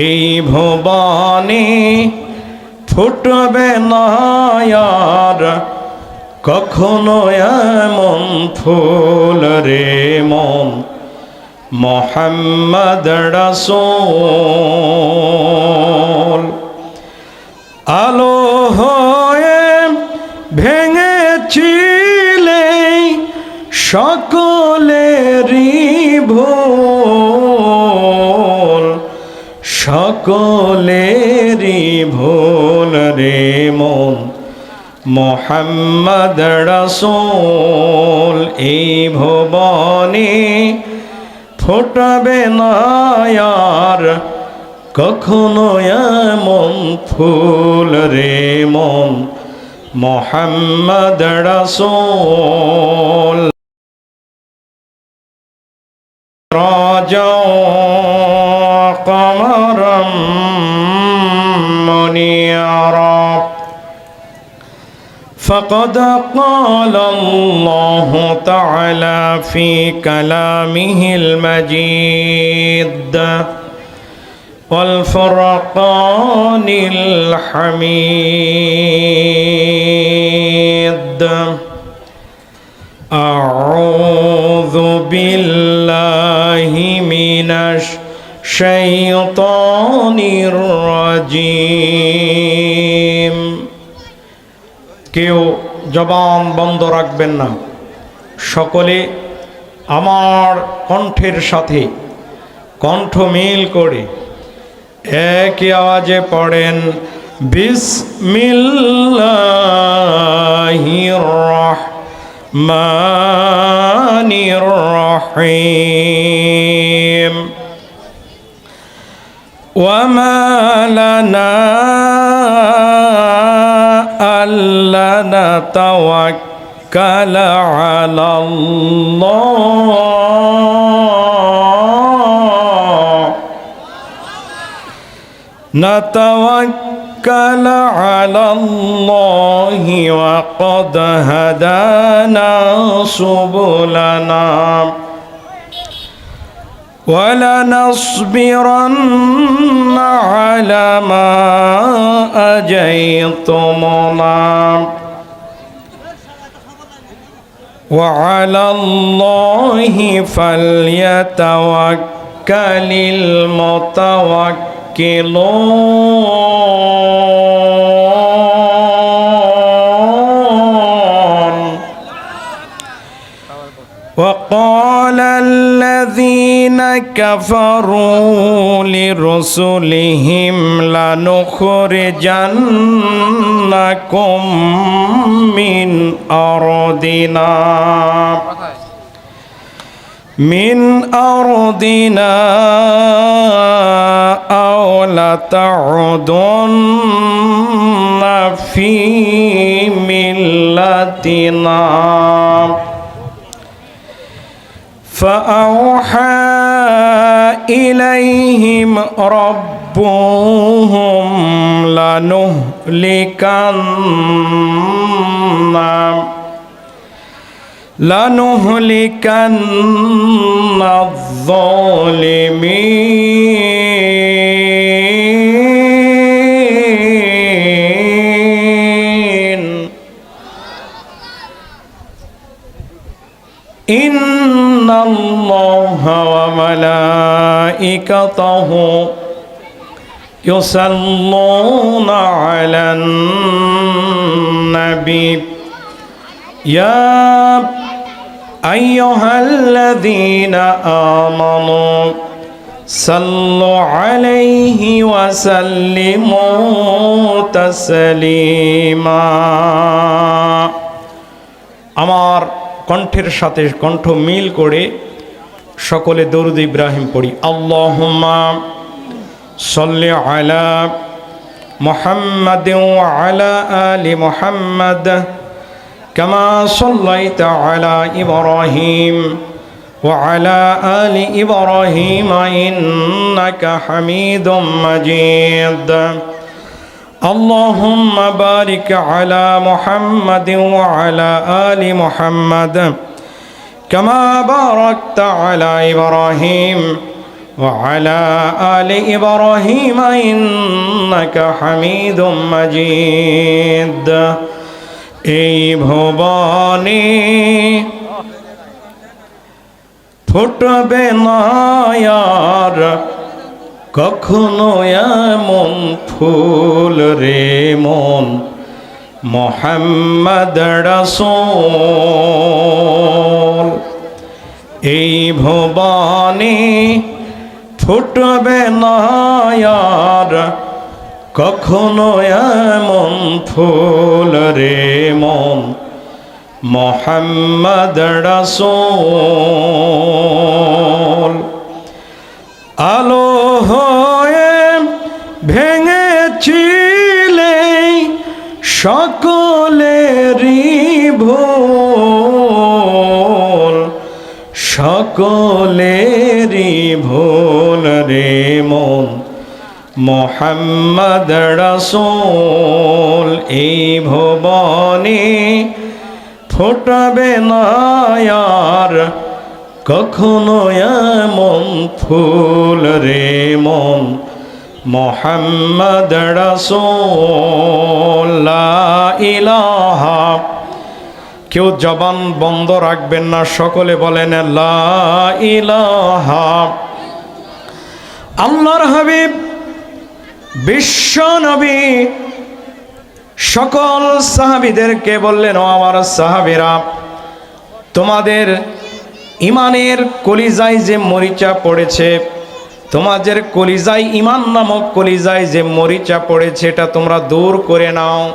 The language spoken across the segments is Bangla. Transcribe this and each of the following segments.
এই ভুবনে ফুটবে না আর কখনো এমন ফুল রে মন মোহাম্মদ রাসূল আলো হয়ে ভেঙেছিলে সকলেরই ভুল সকলেরই ভুল রে মন মোহাম্মদ রাসূল এই ভুবনে ফুটবে না আর কখনো এমন ফুল রে মন মোহাম্মদ রাসূল রাজা কমরম মুনিরা فقد قال الله تعالى في كلامه المجيد والفرقان الحميد أعوذ بالله من الشيطان الرجيم কেউ জবান বন্ধ রাখবেন না সকলে আমার কণ্ঠের সাথে কণ্ঠ মিল করে একই আওয়াজে পড়েন বিসমিল্লাহির রহমানির রহিম ওয়ামা লানা ألا نتوكل على الله نتوكل على الله وقد هدانا سبلنا ولنصبرن على ما أجيتمنا وعلى الله فليتوكل المتوكلون وقال الذين كفروا لرسلهم لنخرجنكم من أرضنا أو لتعودن في ملتنا فأوحى إليهم ربهم لنهلكن الظالمين إن الله وملائكته يصلون على النبي يا أيها الذين آمنوا صلوا عليه وسلموا تسليما আমার কণ্ঠের সাথে কণ্ঠ মিল করে সকলে দরুদ ইব্রাহিম পড়ি আল্লাহুম্মা সাল্লি আলা মুহাম্মাদিন ওয়া আলা আলি মুহাম্মাদ কামা সাল্লাইতা আলা ইব্রাহিম ওয়া আলা আলি ইব্রাহিম ইন্নাকা হামিদুম মাজিদ اللهم بارك على محمد وعلى آل محمد كما باركت على إبراهيم وعلى آل إبراهيم إنك حميد مجيد এই ভুবনে ফুটবে না আর কখনো এমন ফুল রে মন মুহাম্মদ রাসূল এই ভুবনে ফুটবে না আর কখনো এমন ফুল রে মন মুহাম্মদ রাসূল আলো হয়ে ভেঙেছিলে সকলেরই ভুল সকলেরই ভুল রে মন মুহাম্মদ রাসূল এই ভুবনে ফুটবে না আর কখনো এমন ফুল রে মন মুহাম্মদ রাসূল লা ইলাহা কেউ জবান বন্ধ রাখবেন না সকলে বলেন লা ইলাহা আল্লাহর হাবিব বিশ্ব নবী সকল সাহাবীদেরকে বললেন ও আমার সাহাবীরা তোমাদের ইমানের কলিজায় যে মরিচা পড়েছে তোমাদের কলিজায় ইমান নামক কলিজায় যে মরিচা পড়েছে এটা তোমরা দূর করে নাও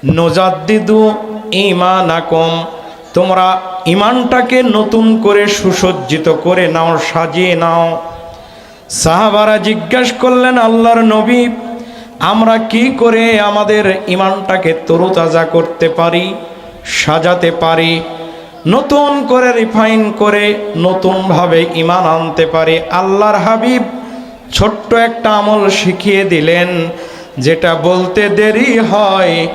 নুজাদ্দিদু ঈমানাকুম তোমরা ইমানটাকে নতুন করে সুসজ্জিত করে নাও সাজিয়ে নাও সাহাবারা জিজ্ঞাসা করলেন আল্লাহর নবী আমরা কি করে আমাদের ইমানটাকে তরুতাজা করতে পারি সাজাতে পারি নতুন করে রিফাইন করে নতুনভাবে ইমান আনতে পারি আল্লাহর হাবিব ছোট্ট একটা আমল শিখিয়ে দিলেন যেটা বলতে দেরি হয়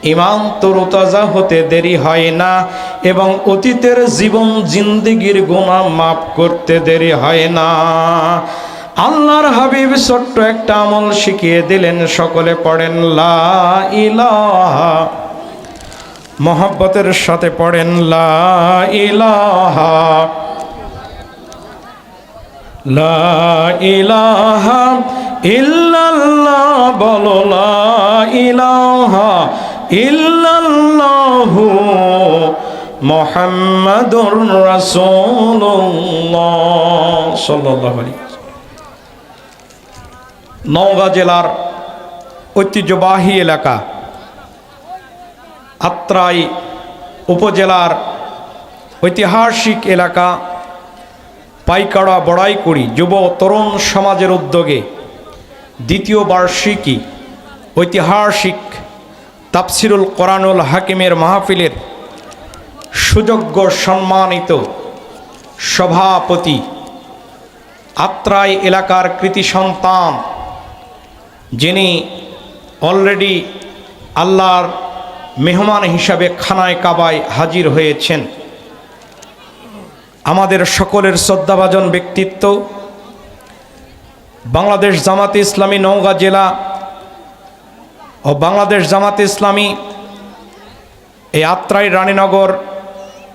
ইমান তরুতাজা হতে দেরি হয় না এবং অতীতের জীবন জিন্দেগির গুনাহ মাফ করতে দেরি হয় না আল্লাহর হাবিব ছোট্ট একটা আমল শিখিয়ে দিলেন সকলে পড়েন লা ইলাহা মোহাব্বতের সাথে পড়েন লা ইলাহা লা ইলাহা ইল্লাল্লাহ বলো লা ইলাহা ইল্লাল্লাহু মুহাম্মাদুর রাসূলুল্লাহ সাল্লাল্লাহু আলাইহি নওগাঁ জেলার ঐতিহ্যবাহী এলাকা আত্রাই উপজেলার ঐতিহাসিক এলাকা পাইকাড়া বড়াইকুড়ি যুব তরুণ সমাজের উদ্যোগে দ্বিতীয় বার্ষিকী ঐতিহাসিক তাফসিরুল কোরআনুল হাকিমের মাহফিলের সুযোগ্য সম্মানিত সভাপতি আত্রাই এলাকার কৃতি সন্তান যিনি অলরেডি আল্লাহর মেহমান হিসাবে খানায় কাবায় হাজির হয়েছেন আমাদের সকলের শ্রদ্ধাভাজন ব্যক্তিত্ব বাংলাদেশ জামাতে ইসলামী নওগাঁ জেলা ও বাংলাদেশ জামাতে ইসলামী এই আত্রাই রানীনগর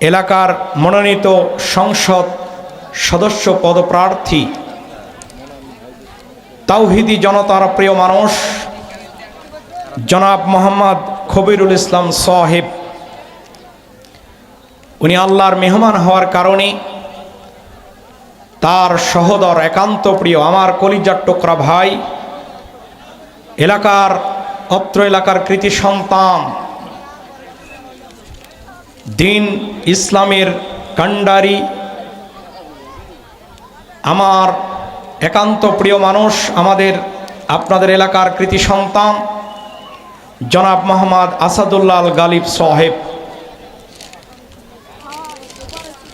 এলাকার মনোনীত সংসদ সদস্য পদপ্রার্থী তাওহিদি জনতার প্রিয় মানুষ জনাব মোহাম্মদ খবিরুল ইসলাম সাহেব উনি আল্লাহর মেহমান হওয়ার কারণে তার সহোদর একান্ত প্রিয় আমার কলিজার টুকরা ভাই এলাকার অত্র এলাকার কৃতি সন্তান দিন ইসলামের কান্ডারি আমার একান্ত প্রিয় মানুষ আমাদের আপনাদের এলাকার কৃতি সন্তান জনাব মোহাম্মদ আসাদুল্লাহ আল গালিব সাহেব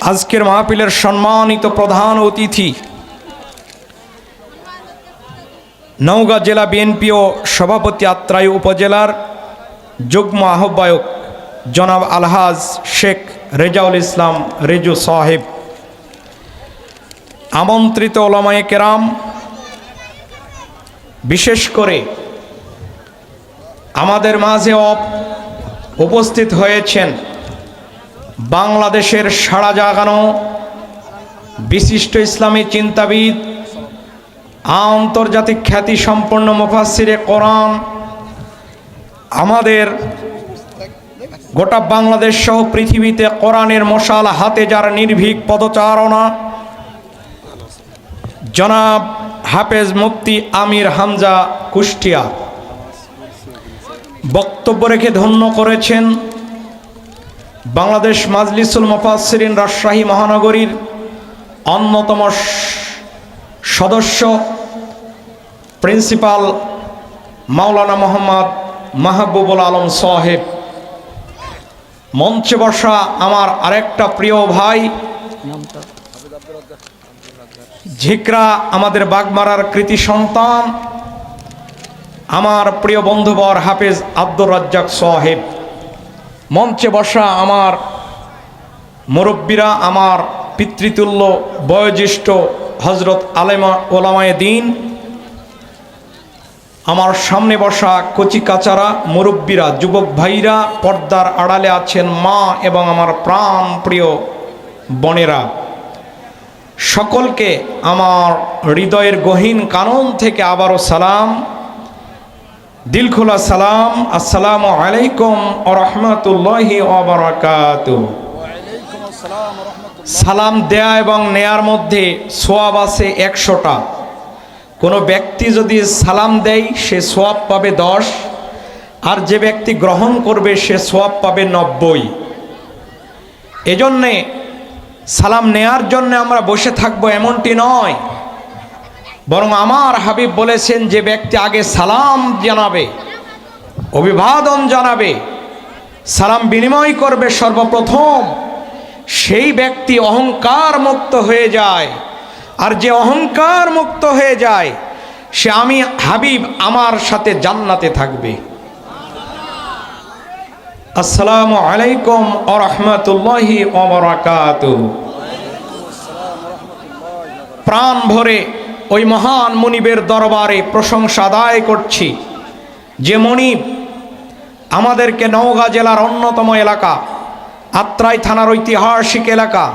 আজকের মাহফিলের সম্মানিত প্রধান অতিথি নওগাঁ জেলা বিএনপি ও সভাপতি আত্রাই উপজেলার যুগ্ম আহ্বায়ক জনাব আলহাজ শেখ রেজাউল ইসলাম রেজু সাহেব আমন্ত্রিত ওলামায়ে কেরাম, বিশেষ করে আমাদের মাঝে উপস্থিত হয়েছেন বাংলাদেশের সাড়া জাগানো বিশিষ্ট ইসলামী চিন্তাবিদ, আন্তর্জাতিক খ্যাতি সম্পন্ন মুফাসসিরে কোরআন, আমাদের গোটা বাংলাদেশ সহ পৃথিবীতে কোরআনের মশাল হাতে যার নির্ভীক পদচারণা, জনাব হাফেজ মুফতি আমির হামজা কুষ্টিয়া বক্তব্য রেখে ধন্য করেছেন বাংলাদেশ মাজলিসুল মুফাসসিরিন রাজশাহী মহানগরীর অন্যতম সদস্য প্রিন্সিপাল মাওলানা মোহাম্মদ মাহবুবুল আলম সাহেব। মঞ্চে বসা আমার আরেকটা প্রিয় ভাই ঝিকরা, আমাদের বাগমারার কৃতি সন্তান, আমার প্রিয় বন্ধুবর হাফেজ আব্দুর রাজ্জাক সাহেব। মঞ্চে বসা আমার মুরব্বীরা, আমার পিতৃতুল্য বয়োজ্যেষ্ঠ হজরত আলেমা ওলামায়ে দ্বীন, আমার সামনে বসা কচি কাচারা মুরব্বীরা, যুবক ভাইরা, পর্দার আড়ালে আছেন মা এবং আমার প্রাণ প্রিয় বোনেরা, সকলকে আমার হৃদয়ের গহীন কানন থেকে আবারও সালাম, দিলখোলা সালাম। আসসালামু আলাইকুম ওয়া রাহমাতুল্লাহি ওয়া বারাকাতুহু। সালাম দেয়া এবং নেয়ার মধ্যে সওয়াব আছে 100টা। কোনো ব্যক্তি যদি সালাম দেয় সে সওয়াব পাবে 10, আর যে ব্যক্তি গ্রহণ করবে সে সওয়াব পাবে 90। এজন্যে সালাম নেয়ার জন্য আমরা বসে থাকবো এমনটি নয়, বরং আমার হাবিব বলেছেন যে ব্যক্তি আগে সালাম জানাবে, অভিবাদন জানাবে, সালাম বিনিময় করবে সর্বপ্রথম, সেই ব্যক্তি অহংকার মুক্ত হয়ে যায়। আর যে অহংকার মুক্ত হয়ে যায় সে আমি হাবিব আমার সাথে জান্নাতে থাকবে। আসসালামু আলাইকুম ওয়া রাহমাতুল্লাহি ওয়া বারাকাতুহু। প্রাণ ভরে ওই মহান মুনিবের দরবারে প্রশংসা আদায় করছি যে মুনিব আমাদেরকে নওগাঁ জেলার অন্যতম এলাকা আত্রাই থানার ঐতিহাসিক এলাকা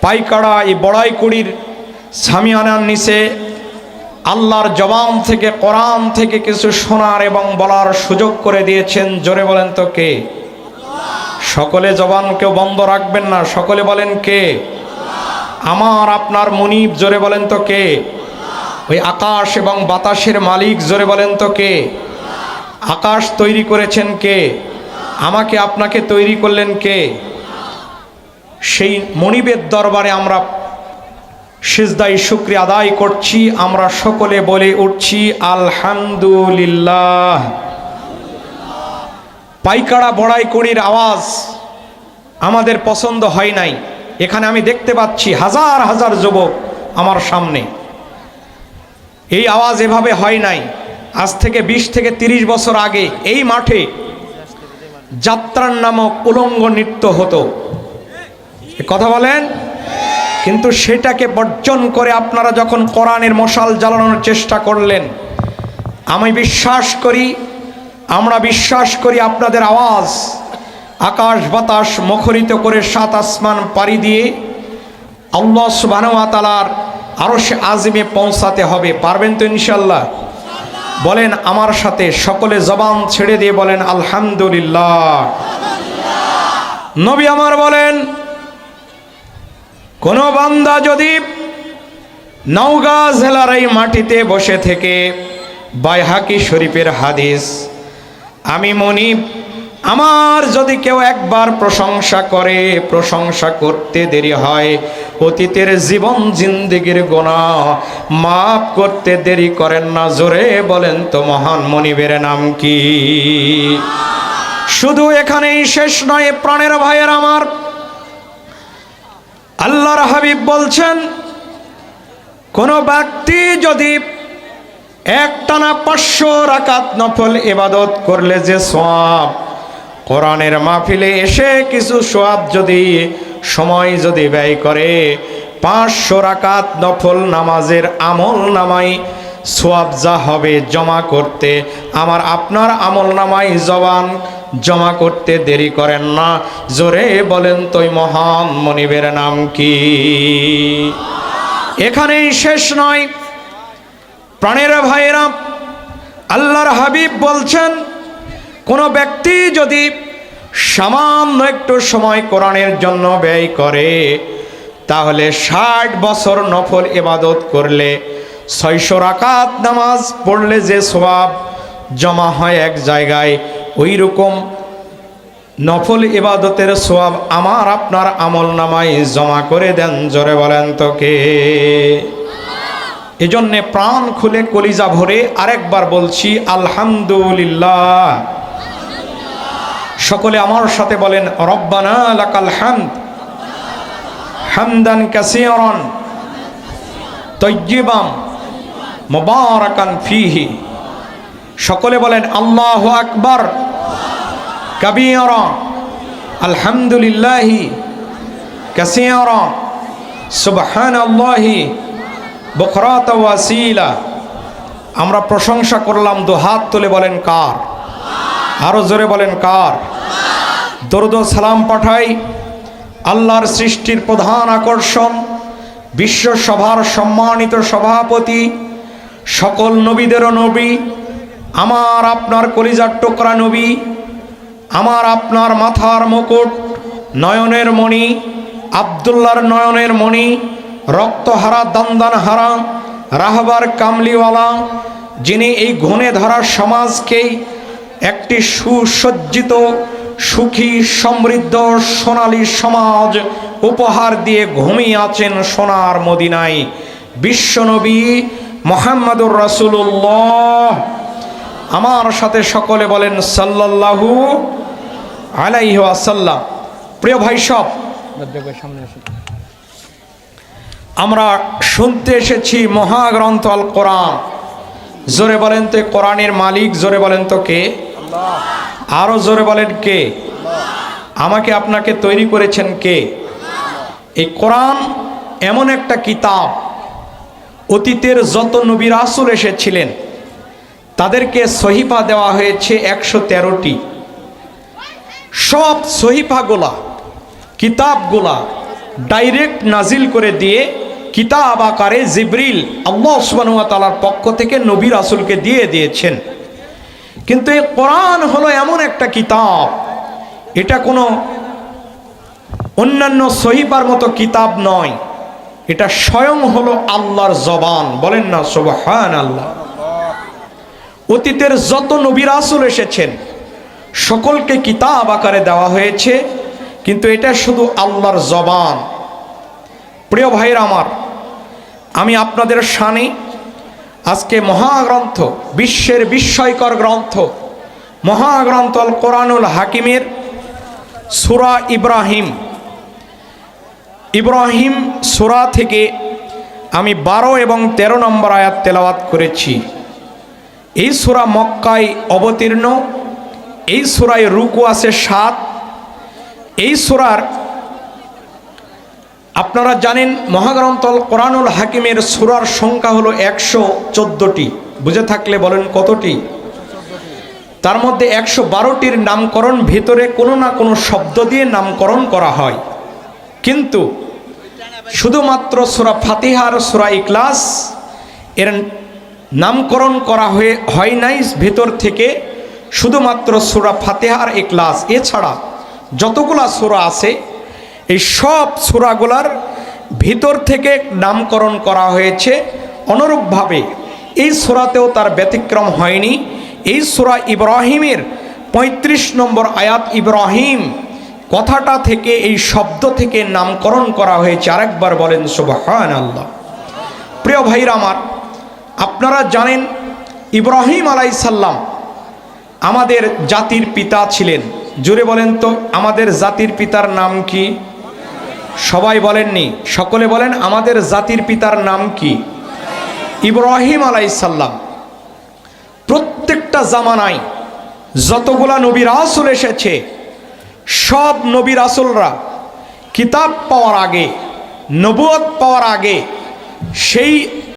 পাইকাড়া এই বড়াইকুড়ির সামিয়ানার নিচে আল্লাহর জবান থেকে, কোরআন থেকে কিছু শোনার এবং বলার সুযোগ করে দিয়েছেন। জোরে বলেন তো কে? সকলে জবান কেউ বন্ধ রাখবেন না, সকলে বলেন কে? আমার আপনার মুনিব। জোরে বলেন তো কে? ওই আকাশ এবং বাতাসের মালিক। জোরে বলেন তো কে? আকাশ তৈরি করেছেন কে? আমাকে আপনাকে তৈরি করলেন কে? সেই মুনিবের দরবারে আমরা সিজদায় শুকরিয়া আদায় করছি। আমরা সকলে বলে উঠছি আলহামদুলিল্লাহ। পাইকাড়া বড়াইকুড়ির আওয়াজ আমাদের পছন্দ হয় নাই। এখানে আমি দেখতে পাচ্ছি হাজার হাজার যুবক আমার সামনে। এই আওয়াজ এভাবে হয় নাই। আজ থেকে 20 থেকে 30 বছর আগে এই মাঠে যাত্রার নামক উলঙ্গ নৃত্য হতো। কথা বলেন? কিন্তু সেটাকে বর্জন করে আপনারা যখন কোরআনের মশাল জ্বালানোর চেষ্টা করলেন, আমি বিশ্বাস করি, আমরা বিশ্বাস করি আপনাদের আওয়াজ আকাশ বাতাস মুখরিত করে 7 আসমান পাড়ি দিয়ে আল্লাহ সুবহানাহু ওয়া তাআলার আরশে আজিমে পৌঁছাতে হবে। পারবেন তো ইনশাআল্লাহ? বলেন আমার সাথে, সকলে জবান ছেড়ে দিয়ে বলেন আলহামদুলিল্লাহ। নবী আমার বলেন, কোন বান্দা যদি নওগাঁ জেলার এই মাটিতে বসে থেকে বাইহাকি শরীফের হাদিস, আমি মুনিব আমার যদি কেউ একবার প্রশংসা করে, প্রশংসা করতে দেরি হয়, অতীতের জীবন জিন্দেগির গুনাহ মাফ করতে দেরি করেন না। জোরে বলেন তো মহান মুনিবের নাম কি? শুধু এখানেই শেষ নয় প্রাণের ভাইয়ের আমার, আল্লাহর হাবিব বলছেন কোন ব্যক্তি যদি একটানা 500 রাকাত নফল ইবাদত করলে যে সওয়াব, কোরআনের মাহফিলে এসে কিছু সওয়াব যদি সময় যদি ব্যয় করে, 500 রাকাত নফল নামাজের আমল নামাই সওয়াব যা হবে জমা করতে, আমার আপনার আমল নামাই জবান জমা করতে দেরি করেন না। জোরে বলেন তো মহান মনিবের নাম কি? এখানেই শেষ নয় প্রাণের ভাইয়েরা, আল্লাহর হাবিব বলছেন কোন ব্যক্তি যদি সামান্য একটু সময় কোরআনের জন্য ব্যয় করে, তাহলে 60 বছর নফল ইবাদত করলে 600 রাকাত নামাজ পড়লে যে সওয়াব জমা হয় এক জায়গায়, ওই রকম নফল ইবাদতের সওয়াব আমার আপনার আমল নামায় জমা করে দেন। জোরে বলেন তো কে? এজন্যে প্রাণ খুলে কলিজা ভরে আরেকবার বলছি আলহামদুলিল্লাহ। সকলে আমার সাথে বলেন রব্বানা লাকাল হামদ হামদান কাসীরান তাইয়্যিবান মুবারাকান ফীহি। সকলে বলেন আল্লাহু আকবার কাবীরা আলহামদুলিল্লাহি কাসীরা সুবহানাল্লাহি বুকরাতা ওয়া আসীলা। আমরা প্রশংসা করলাম, দুহাত তুলে বলেন কার? আরো জোরে বলেন কার? দরুদ ও সালাম পাঠাই আল্লাহর সৃষ্টির প্রধান আকর্ষণ, বিশ্ব সভার সম্মানিত সভাপতি, সকল নবীদেরও নবী, আমার আপনার কলিজার টুকরা নবী, আমার আপনার মাথার মুকুট, নয়নের মণি, আব্দুল্লাহর নয়নের মণি, রক্তহারা দান্দানহারা রাহবার কামলিওয়ালা, যিনি এই ঘুণে ধরা সমাজকেই একটি সুসজ্জিত সুখী সমৃদ্ধ সোনালী সমাজ উপহার দিয়ে ঘুমিয়ে আছেন সোনার মদিনায়, বিশ্বনবী মুহাম্মদুর রাসূলুল্লাহ। আমার সাথে সকলে বলেন সাল্লাল্লাহু আলাইহি ওয়াসাল্লাম। প্রিয় ভাই সব, আমরা শুনতে এসেছি মহাগ্রন্থ আল কোরআন। জোরে বলেন তো কোরআনের মালিক? জোরে বলেন তো কে? আরো জোরে বলেন কে? আমাকে আপনাকে তৈরি করেছেন কে? এই কোরআন এমন একটা কিতাব, অতীতের যত নবী রাসূল এসেছিলেন তাদেরকে সহিফা দেওয়া হয়েছে 113টি। সব সহিফাগুলা কিতাবগুলা ডাইরেক্ট নাজিল করে দিয়ে কিতাব আকারে জিবরিল আল্লাহ সুবহানাহু ওয়া তাআলার পক্ষ থেকে নবী রাসূলকে দিয়ে দিয়েছেন। কিন্তু এই কোরআন হলো এমন একটা কিতাব, এটা কোনো অন্যান্য সহিফার মতো কিতাব নয়, এটা স্বয়ং হলো আল্লাহর জবান। বলেন না সুবহানাল্লাহ। অতীতের যত নবী রাসূল এসেছেন সকলকে কিতাব আকারে দেওয়া হয়েছে, কিন্তু এটা শুধু আল্লাহর জবান। প্রিয় ভাইরা আমার, আমি আপনাদের সামনে আজকে মহাগ্রন্থ, বিশ্বের বিস্ময়কর গ্রন্থ মহাগ্রন্থ আল কোরআনুল হাকিমের সূরা ইব্রাহিম সূরা থেকে আমি 12 এবং 13 নম্বর আয়াত তেলাওয়াত করেছি। এই সূরা মক্কায় অবতীর্ণ, এই সূরায় রুকু আছে 7। এই সূরার আপনারা জানেন মহাগ্রন্থ আল কোরআনুল হাকিমের সূরার সংখ্যা হলো 114টি। বুঝে থাকলে বলেন কতটি? তার মধ্যে 112টির নামকরণ ভিতরে কোনো না কোনো শব্দ দিয়ে নামকরণ করা হয়, কিন্তু শুধুমাত্র সূরা ফাতিহার সূরা ইখলাস এর নামকরণ করা হয় নাই ভিতর থেকে, শুধুমাত্র সূরা ফাতিহার ইখলাস। এছাড়া যতগুলা সূরা আছে এই সব সূরাগুলার ভিতর থেকে নামকরণ করা হয়েছে। অনুরূপভাবে এই সূরাতেও তার ব্যতিক্রম হয়নি। এই সূরা ইব্রাহিমের 35 নম্বর আয়াত ইব্রাহিম কথাটা থেকে, এই শব্দ থেকে নামকরণ করা হয়েছে। আরেকবার বলেন সুবহানাল্লাহ। প্রিয় ভাইরা আমার, আপনারা জানেন ইব্রাহিম আলাইহিস সালাম আমাদের জাতির পিতা ছিলেন। জোরে বলেন তো আমাদের জাতির পিতার নাম কি? সবাই বলেননি, সকলে বলেন আমাদের জাতির পিতার নাম কি? ইব্রাহিম আলাইহিস সালাম। প্রত্যেকটা জামানায় যতগুলা নবী রাসূল এসেছে, সব নবী রাসূলরা কিতাব পাওয়ার আগে নবুয়ত পাওয়ার আগে সেই